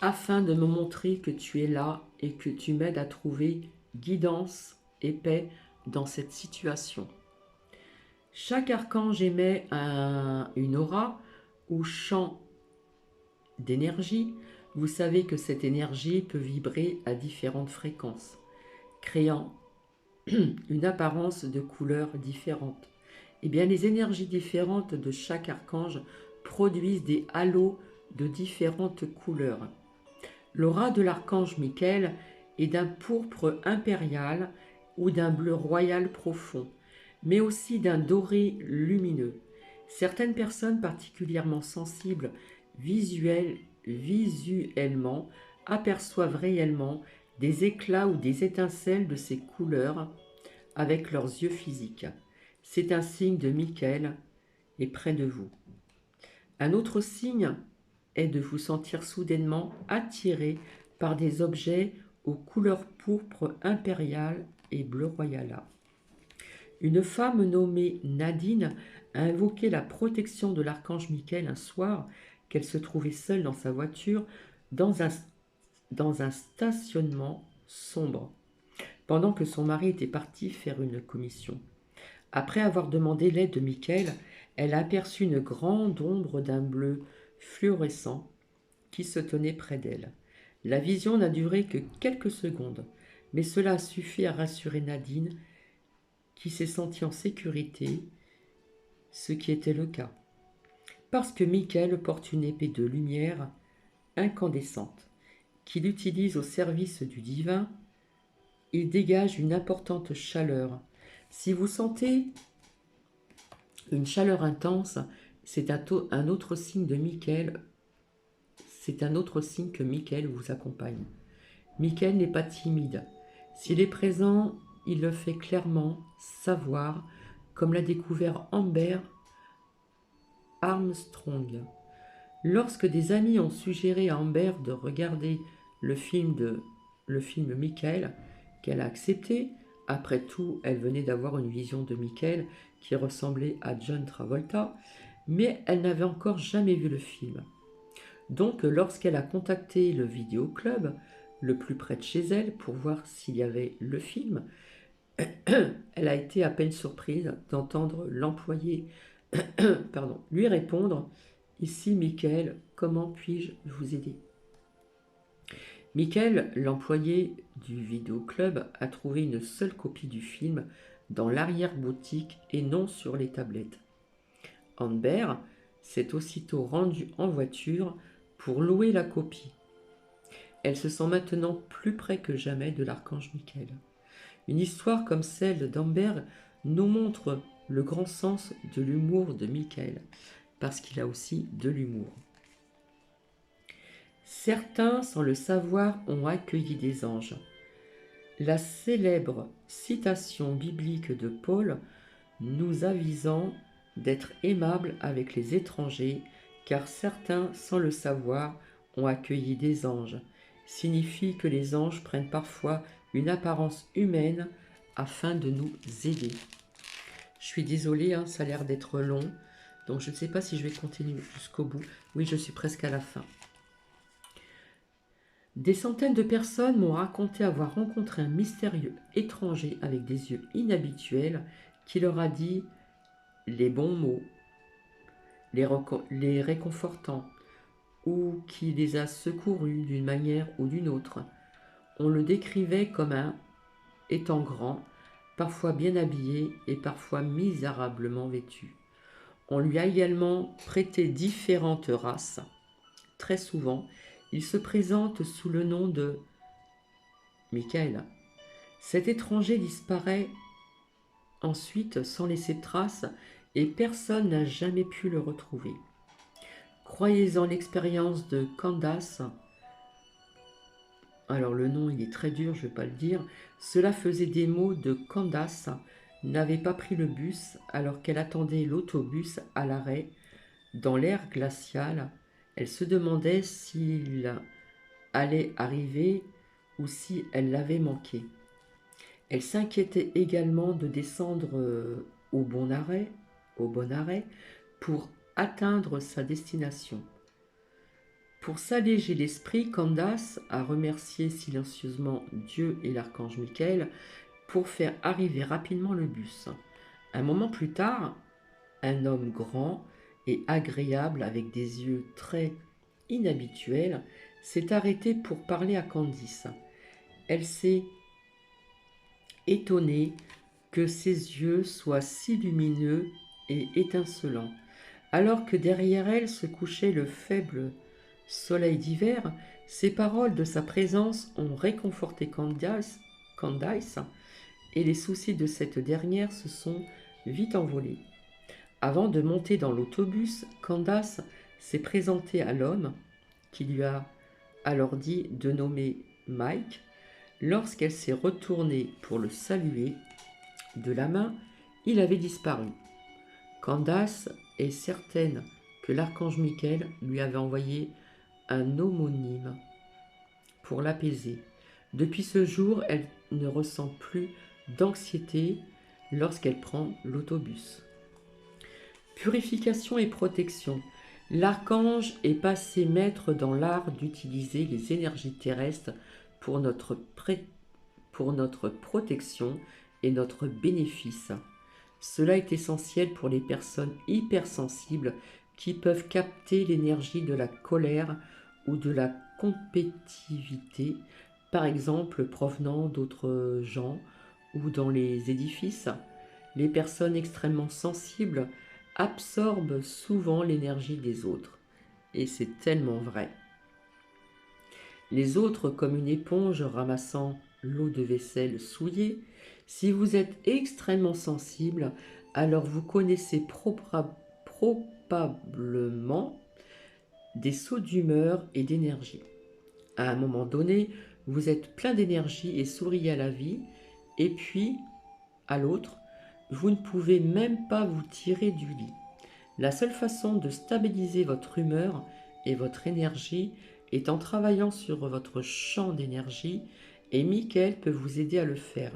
afin de me montrer que tu es là et que tu m'aides à trouver guidance et paix dans cette situation. Chaque archange émet une aura ou champ d'énergie. Vous savez que cette énergie peut vibrer à différentes fréquences, créant une apparence de couleurs différentes. Eh bien, les énergies différentes de chaque archange produisent des halos de différentes couleurs. L'aura de l'archange Michael est d'un pourpre impérial ou d'un bleu royal profond, mais aussi d'un doré lumineux. Certaines personnes particulièrement sensibles visuellement aperçoivent réellement des éclats ou des étincelles de ces couleurs avec leurs yeux physiques. C'est un signe de Michael est près de vous. Un autre signe est de vous sentir soudainement attiré par des objets aux couleurs pourpre impériale et bleu royal. Une femme nommée Nadine a invoqué la protection de l'archange Michael un soir qu'elle se trouvait seule dans sa voiture dans un dans un stationnement sombre, pendant que son mari était parti faire une commission. Après avoir demandé l'aide de Michael, elle a aperçu une grande ombre d'un bleu fluorescent qui se tenait près d'elle. La vision n'a duré que quelques secondes, mais cela a suffi à rassurer Nadine, qui s'est sentie en sécurité, ce qui était le cas. Parce que Michael porte une épée de lumière incandescente, qu'il utilise au service du divin, il dégage une importante chaleur. Si vous sentez une chaleur intense, c'est un autre signe de Michael. C'est un autre signe que Michael vous accompagne. Michael n'est pas timide. S'il est présent, il le fait clairement savoir, comme l'a découvert Amber Armstrong. Lorsque des amis ont suggéré à Amber de regarder le film Michael, qu'elle a accepté, après tout, elle venait d'avoir une vision de Michael qui ressemblait à John Travolta, mais elle n'avait encore jamais vu le film. Donc, lorsqu'elle a contacté le vidéoclub le plus près de chez elle pour voir s'il y avait le film, elle a été à peine surprise d'entendre l'employé lui répondre « Ici, Michael, comment puis-je vous aider ?» Michael, l'employé du vidéoclub, a trouvé une seule copie du film dans l'arrière-boutique et non sur les tablettes. Amber s'est aussitôt rendue en voiture pour louer la copie. Elle se sent maintenant plus près que jamais de l'archange Michael. Une histoire comme celle d'Amber nous montre le grand sens de l'humour de Michael, parce qu'il a aussi de l'humour. Certains, sans le savoir, ont accueilli des anges. La célèbre citation biblique de Paul nous avisant d'être aimables avec les étrangers, car certains, sans le savoir, ont accueilli des anges, signifie que les anges prennent parfois une apparence humaine afin de nous aider. Je suis désolée, ça a l'air d'être long, donc je ne sais pas si je vais continuer jusqu'au bout. Oui, je suis presque à la fin. Des centaines de personnes m'ont raconté avoir rencontré un mystérieux étranger avec des yeux inhabituels qui leur a dit les bons mots, les réconfortants, ou qui les a secourus d'une manière ou d'une autre. On le décrivait comme étant grand, parfois bien habillé et parfois misérablement vêtu. On lui a également prêté différentes races. Très souvent, il se présente sous le nom de Michael. Cet étranger disparaît ensuite sans laisser de traces et personne n'a jamais pu le retrouver. Croyez-en l'expérience de Candace. Alors le nom il est très dur, je ne vais pas le dire. Cela faisait des mots de Candace n'avait pas pris le bus alors qu'elle attendait l'autobus à l'arrêt dans l'air glacial. Elle se demandait s'il allait arriver ou si elle l'avait manqué. Elle s'inquiétait également de descendre au bon arrêt pour atteindre sa destination. Pour s'alléger l'esprit, Candace a remercié silencieusement Dieu et l'archange Michael pour faire arriver rapidement le bus. Un moment plus tard, un homme grand et agréable avec des yeux très inhabituels s'est arrêté pour parler à Candice. Elle s'est étonnée que ses yeux soient si lumineux et étincelants. Alors que derrière elle se couchait le faible soleil d'hiver, ces paroles de sa présence ont réconforté Candice et les soucis de cette dernière se sont vite envolés. Avant de monter dans l'autobus, Candace s'est présentée à l'homme qui lui a alors dit de nommer Mike. Lorsqu'elle s'est retournée pour le saluer de la main, il avait disparu. Candace est certaine que l'archange Michael lui avait envoyé un homonyme pour l'apaiser. Depuis ce jour, elle ne ressent plus d'anxiété lorsqu'elle prend l'autobus. Purification et protection. L'archange est passé maître dans l'art d'utiliser les énergies terrestres pour pour notre protection et notre bénéfice. Cela est essentiel pour les personnes hypersensibles qui peuvent capter l'énergie de la colère ou de la compétitivité, par exemple provenant d'autres gens ou dans les édifices. Les personnes extrêmement sensibles absorbent souvent l'énergie des autres. Et c'est tellement vrai. Les autres, comme une éponge ramassant l'eau de vaisselle souillée, si vous êtes extrêmement sensible, alors vous connaissez probablement des sauts d'humeur et d'énergie. À un moment donné, vous êtes plein d'énergie et souriez à la vie, et puis, à l'autre, vous ne pouvez même pas vous tirer du lit. La seule façon de stabiliser votre humeur et votre énergie est en travaillant sur votre champ d'énergie, et Michael peut vous aider à le faire.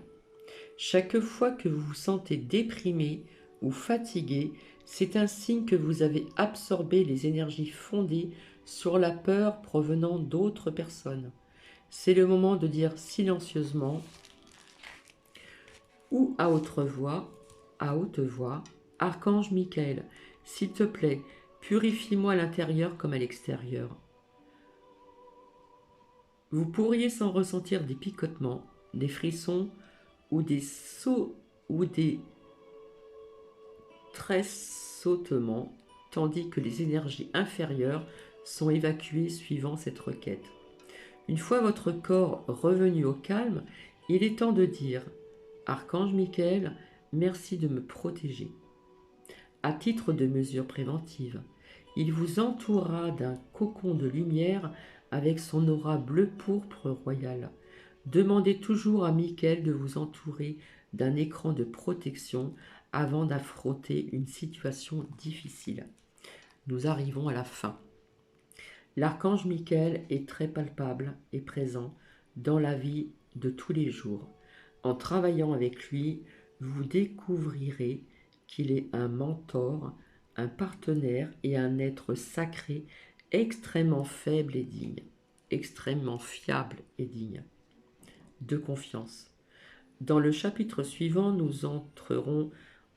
Chaque fois que vous vous sentez déprimé ou fatigué, c'est un signe que vous avez absorbé les énergies fondées sur la peur provenant d'autres personnes. C'est le moment de dire silencieusement ou à haute voix, Archange Michael, s'il te plaît, purifie-moi à l'intérieur comme à l'extérieur. Vous pourriez sans ressentir des picotements, des frissons ou des sauts ou des tressautements, tandis que les énergies inférieures sont évacuées suivant cette requête. Une fois votre corps revenu au calme, il est temps de dire « Archange Michael, merci de me protéger ». À titre de mesure préventive, il vous entourera d'un cocon de lumière avec son aura bleu-pourpre royal. Demandez toujours à Michael de vous entourer d'un écran de protection avant d'affronter une situation difficile. Nous arrivons à la fin. L'archange Michael est très palpable et présent dans la vie de tous les jours. En travaillant avec lui, vous découvrirez qu'il est un mentor, un partenaire et un être sacré extrêmement faible et digne, extrêmement fiable et digne, de confiance. Dans le chapitre suivant, nous entrerons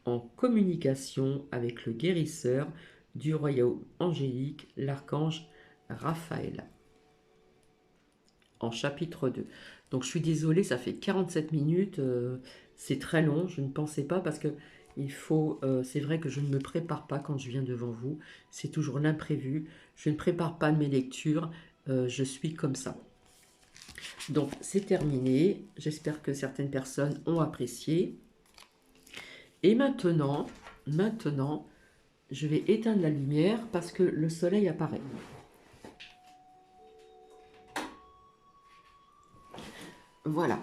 en communication avec le guérisseur du royaume angélique, l'archange Raphaël, en chapitre 2. Donc je suis désolée, ça fait 47 minutes, c'est très long, je ne pensais pas parce que c'est vrai que je ne me prépare pas quand je viens devant vous, c'est toujours l'imprévu, je ne prépare pas mes lectures, je suis comme ça. Donc c'est terminé, j'espère que certaines personnes ont apprécié. Et maintenant, je vais éteindre la lumière parce que le soleil apparaît. Voilà.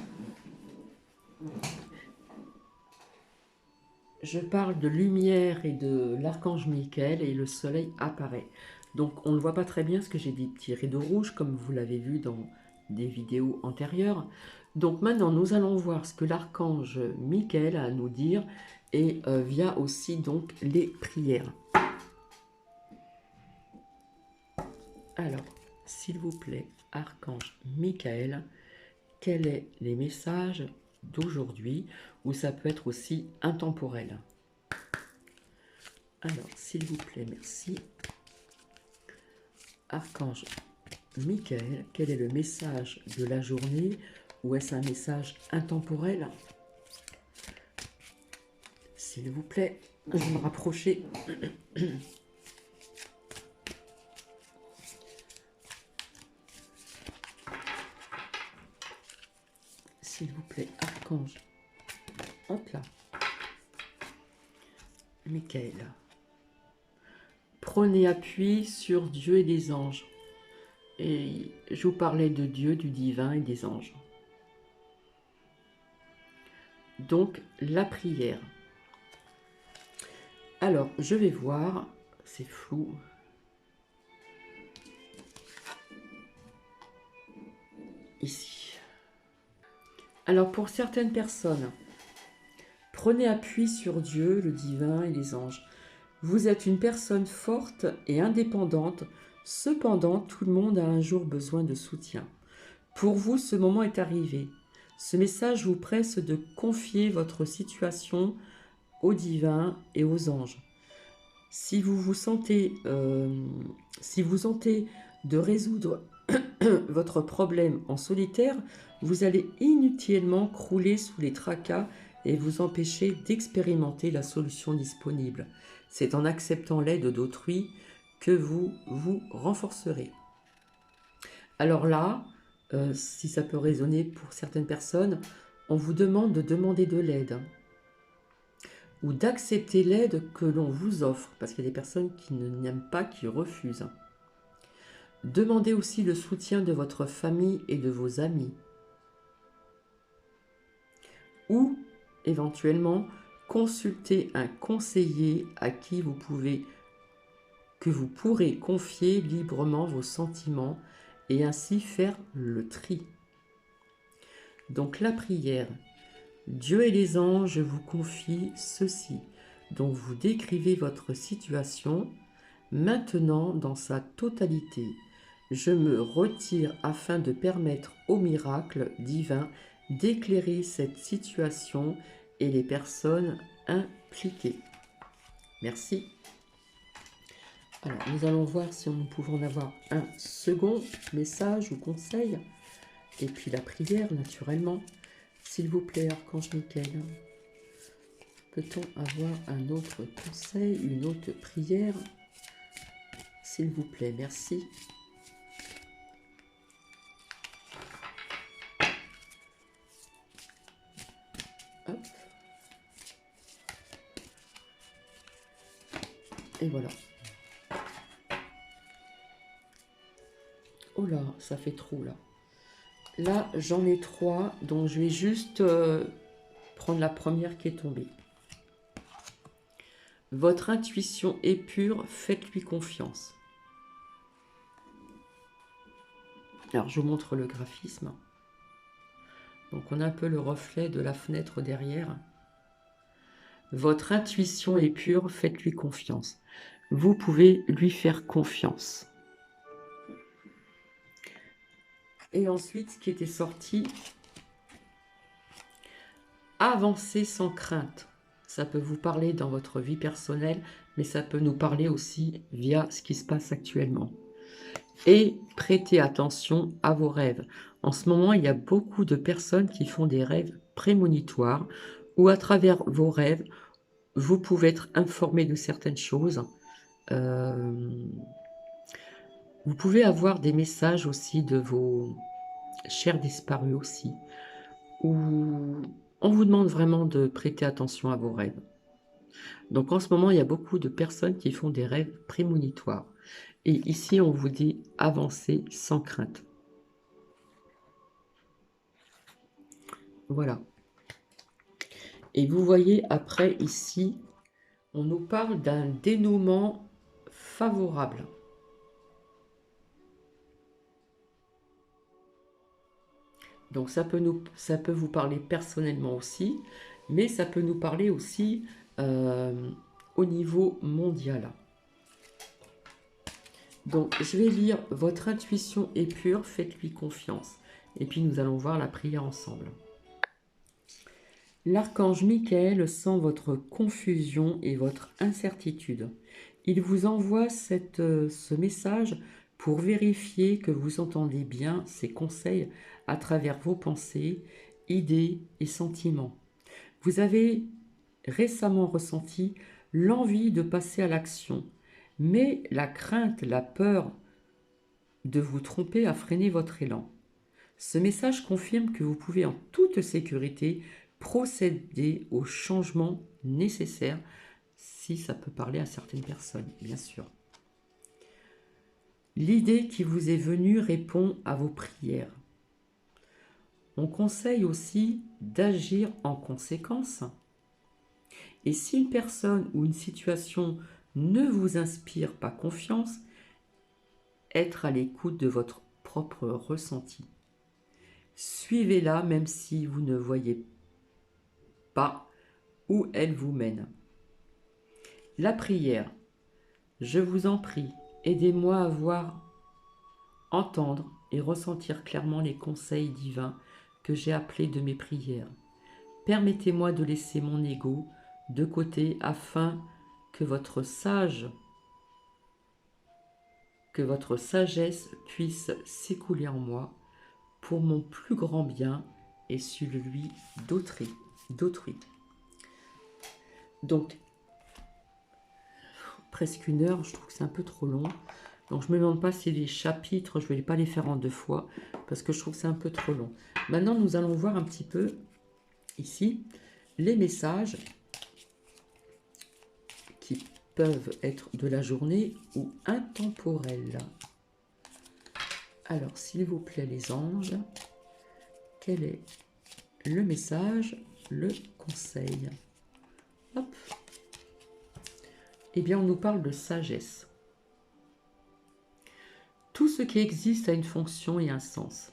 Je parle de lumière et de l'archange Michael et le soleil apparaît. Donc on ne voit pas très bien ce que j'ai des petits rideaux rouges comme vous l'avez vu dans des vidéos antérieures. Donc maintenant nous allons voir ce que l'archange Michael a à nous dire et via aussi donc les prières. Alors, s'il vous plaît, archange Michael, quels sont les messages d'aujourd'hui, ou ça peut être aussi intemporel. Alors, s'il vous plaît, merci. Archange Michael, quel est le message de la journée, ou est-ce un message intemporel? S'il vous plaît, je vais me rapprocher. S'il vous plaît, archange. Hop là. Michael. Prenez appui sur Dieu et les anges. Et je vous parlais de Dieu, du divin et des anges. Donc, la prière. Alors, je vais voir, c'est flou. Ici. Alors, pour certaines personnes, prenez appui sur Dieu, le divin et les anges. Vous êtes une personne forte et indépendante, cependant tout le monde a un jour besoin de soutien. Pour vous, ce moment est arrivé. Ce message vous presse de confier votre situation au divin et aux anges. Si vous vous sentez, si vous tentez de résoudre votre problème en solitaire, vous allez inutilement crouler sous les tracas et vous empêcher d'expérimenter la solution disponible. C'est en acceptant l'aide d'autrui que vous vous renforcerez. Alors là, si ça peut résonner pour certaines personnes, on vous demande de demander de l'aide ou d'accepter l'aide que l'on vous offre, parce qu'il y a des personnes qui n'aiment pas, qui refusent. Demandez aussi le soutien de votre famille et de vos amis. Ou, éventuellement, consulter un conseiller à qui que vous pourrez confier librement vos sentiments et ainsi faire le tri. Donc la prière. Dieu et les anges vous confient ceci. Donc vous décrivez votre situation maintenant dans sa totalité. Je me retire afin de permettre au miracle divin d'éclairer cette situation et les personnes impliquées. Merci. Alors, nous allons voir si nous pouvons avoir un second message ou conseil. Et puis la prière, naturellement. S'il vous plaît, Archange Michael, peut-on avoir un autre conseil, une autre prière? S'il vous plaît, merci. Hop. Et voilà. Oh là, ça fait trop là. Là, j'en ai 3, donc je vais juste prendre la première qui est tombée. Votre intuition est pure, faites-lui confiance. Alors, je vous montre le graphisme. Donc, on a un peu le reflet de la fenêtre derrière. Votre intuition est pure, faites-lui confiance. Vous pouvez lui faire confiance. Et ensuite, ce qui était sorti, avancer sans crainte. Ça peut vous parler dans votre vie personnelle, mais ça peut nous parler aussi via ce qui se passe actuellement. Et prêtez attention à vos rêves. En ce moment, il y a beaucoup de personnes qui font des rêves prémonitoires, où à travers vos rêves, vous pouvez être informé de certaines choses. Vous pouvez avoir des messages aussi de vos chers disparus aussi, où on vous demande vraiment de prêter attention à vos rêves. Donc en ce moment, il y a beaucoup de personnes qui font des rêves prémonitoires. Et ici, on vous dit avancer sans crainte. Voilà. Et vous voyez après ici, on nous parle d'un dénouement favorable. Donc ça peut vous parler personnellement aussi, mais ça peut nous parler aussi au niveau mondial. Donc je vais lire « Votre intuition est pure, faites-lui confiance ». Et puis nous allons voir la prière ensemble. L'archange Michael sent votre confusion et votre incertitude. Il vous envoie ce message pour vérifier que vous entendez bien ses conseils à travers vos pensées, idées et sentiments. Vous avez récemment ressenti l'envie de passer à l'action, mais la crainte, la peur de vous tromper a freiné votre élan. Ce message confirme que vous pouvez en toute sécurité procéder aux changements nécessaires, si ça peut parler à certaines personnes, bien sûr. L'idée qui vous est venue répond à vos prières. On conseille aussi d'agir en conséquence. Et si une personne ou une situation ne vous inspire pas confiance, être à l'écoute de votre propre ressenti. Suivez-la même si vous ne voyez pas où elle vous mène. La prière. Je vous en prie, aidez-moi à voir, entendre et ressentir clairement les conseils divins que j'ai appelés de mes prières. Permettez-moi de laisser mon ego de côté afin que votre sagesse puisse s'écouler en moi pour mon plus grand bien et celui d'autrui. Donc, presque 1 heure, je trouve que c'est un peu trop long. Donc, je ne me demande pas si les chapitres, je ne vais pas les faire en 2 fois, parce que je trouve que c'est un peu trop long. Maintenant, nous allons voir un petit peu, ici, les messages qui peuvent être de la journée ou intemporels. Alors, s'il vous plaît, les anges, quel est le message, le conseil? Hop. Eh bien, on nous parle de sagesse. Tout ce qui existe a une fonction et un sens.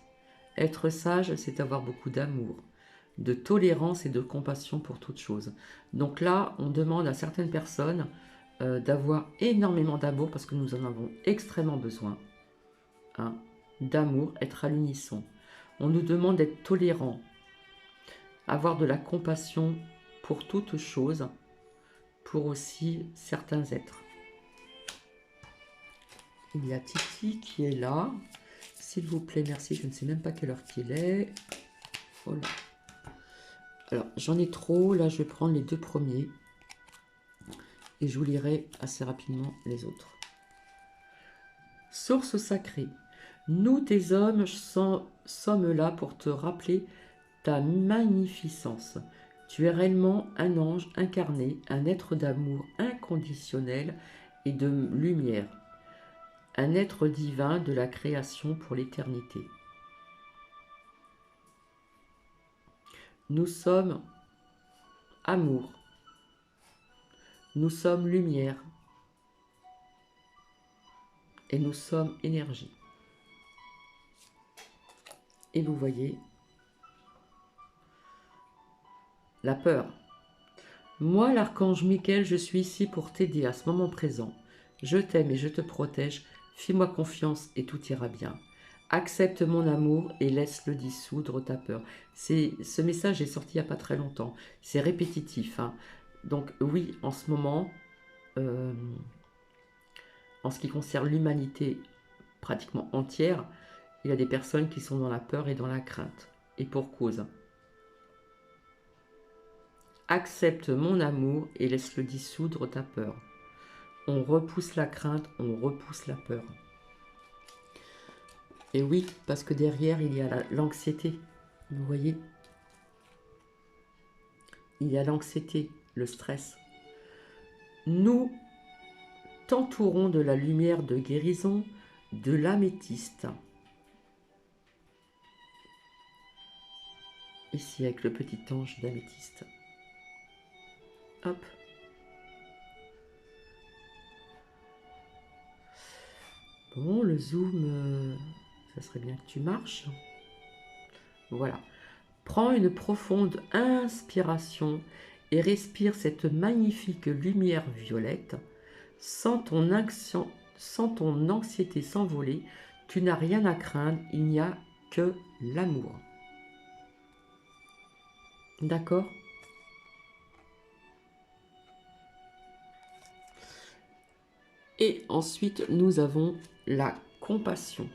Être sage, c'est avoir beaucoup d'amour, de tolérance et de compassion pour toute chose. Donc là, on demande à certaines personnes d'avoir énormément d'amour parce que nous en avons extrêmement besoin. Hein, d'amour, être à l'unisson. On nous demande d'être tolérant, avoir de la compassion pour toute chose, pour aussi certains êtres. Il y a Titi qui est là. S'il vous plaît, merci. Je ne sais même pas quelle heure qu'il est. Oh là. Alors, j'en ai trop. Là, je vais prendre les 2 premiers. Et je vous lirai assez rapidement les autres. Source sacrée. Nous, tes hommes, sommes là pour te rappeler ta magnificence. Tu es réellement un ange incarné, un être d'amour inconditionnel et de lumière. Un être divin de la création pour l'éternité. Nous sommes amour. Nous sommes lumière. Et nous sommes énergie. Et vous voyez la peur. Moi, l'archange Michael, je suis ici pour t'aider à ce moment présent. Je t'aime et je te protège. Fais-moi confiance et tout ira bien. Accepte mon amour et laisse-le dissoudre ta peur. Ce message est sorti il n'y a pas très longtemps. C'est répétitif. Hein. Donc oui, en ce moment, en ce qui concerne l'humanité pratiquement entière, il y a des personnes qui sont dans la peur et dans la crainte. Et pour cause. Accepte mon amour et laisse-le dissoudre ta peur. On repousse la crainte, on repousse la peur. Et oui, parce que derrière, il y a l'anxiété. Vous voyez? Il y a l'anxiété, le stress. Nous t'entourons de la lumière de guérison, de l'améthyste. Ici, avec le petit ange d'améthyste. Hop. Bon, le zoom, ça serait bien que tu marches. Voilà. Prends une profonde inspiration et respire cette magnifique lumière violette. Sans ton anxiété s'envoler, tu n'as rien à craindre, il n'y a que l'amour. D'accord? Et ensuite, nous avons la compassion.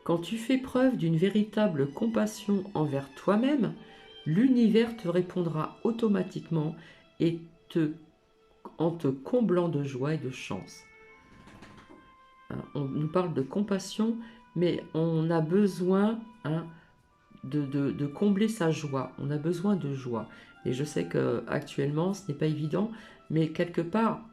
Quand tu fais preuve d'une véritable compassion envers toi-même, l'univers te répondra automatiquement et en te comblant de joie et de chance. On nous parle de compassion, mais on a besoin de combler sa joie. On a besoin de joie. Et je sais qu'actuellement, ce n'est pas évident, mais quelque part,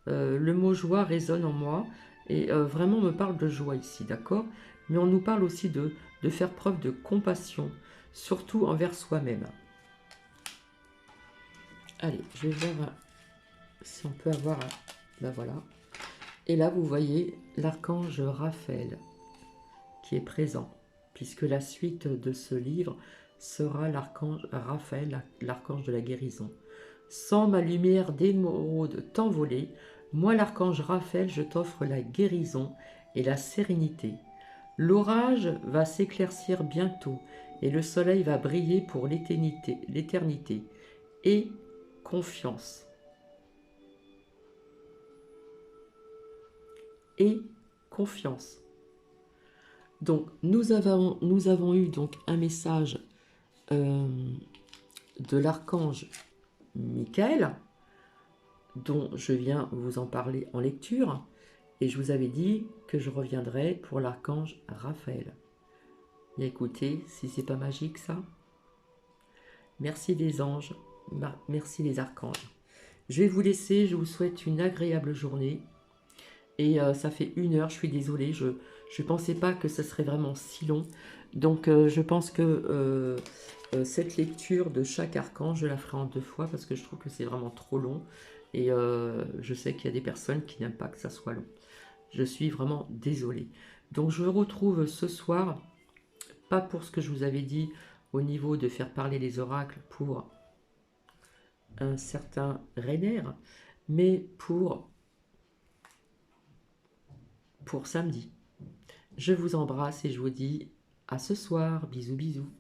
le mot joie résonne en moi et vraiment me parle de joie ici, d'accord? Mais on nous parle aussi de faire preuve de compassion, surtout envers soi-même. Allez, je vais voir si on peut avoir... Ben voilà. Et là, vous voyez l'archange Raphaël qui est présent, puisque la suite de ce livre sera l'archange Raphaël, l'archange de la guérison. Sans ma lumière d'émeraude t'envoler, moi l'archange Raphaël, je t'offre la guérison et la sérénité. L'orage va s'éclaircir bientôt et le soleil va briller pour l'éternité. Et confiance. Et confiance. Donc nous avons eu donc un message de l'archange Michael, dont je viens vous en parler en lecture, et je vous avais dit que je reviendrai pour l'archange Raphaël. Et écoutez, si c'est pas magique ça. Merci les anges, merci les archanges. Je vais vous laisser, je vous souhaite une agréable journée. Et ça fait 1 heure, je suis désolée, je ne pensais pas que ça serait vraiment si long. Donc je pense que cette lecture de chaque archange, je la ferai en 2 fois parce que je trouve que c'est vraiment trop long. Et je sais qu'il y a des personnes qui n'aiment pas que ça soit long. Je suis vraiment désolée. Donc je vous retrouve ce soir, pas pour ce que je vous avais dit au niveau de faire parler les oracles pour un certain Rainer, mais pour samedi. Je vous embrasse et je vous dis à ce soir. Bisous bisous.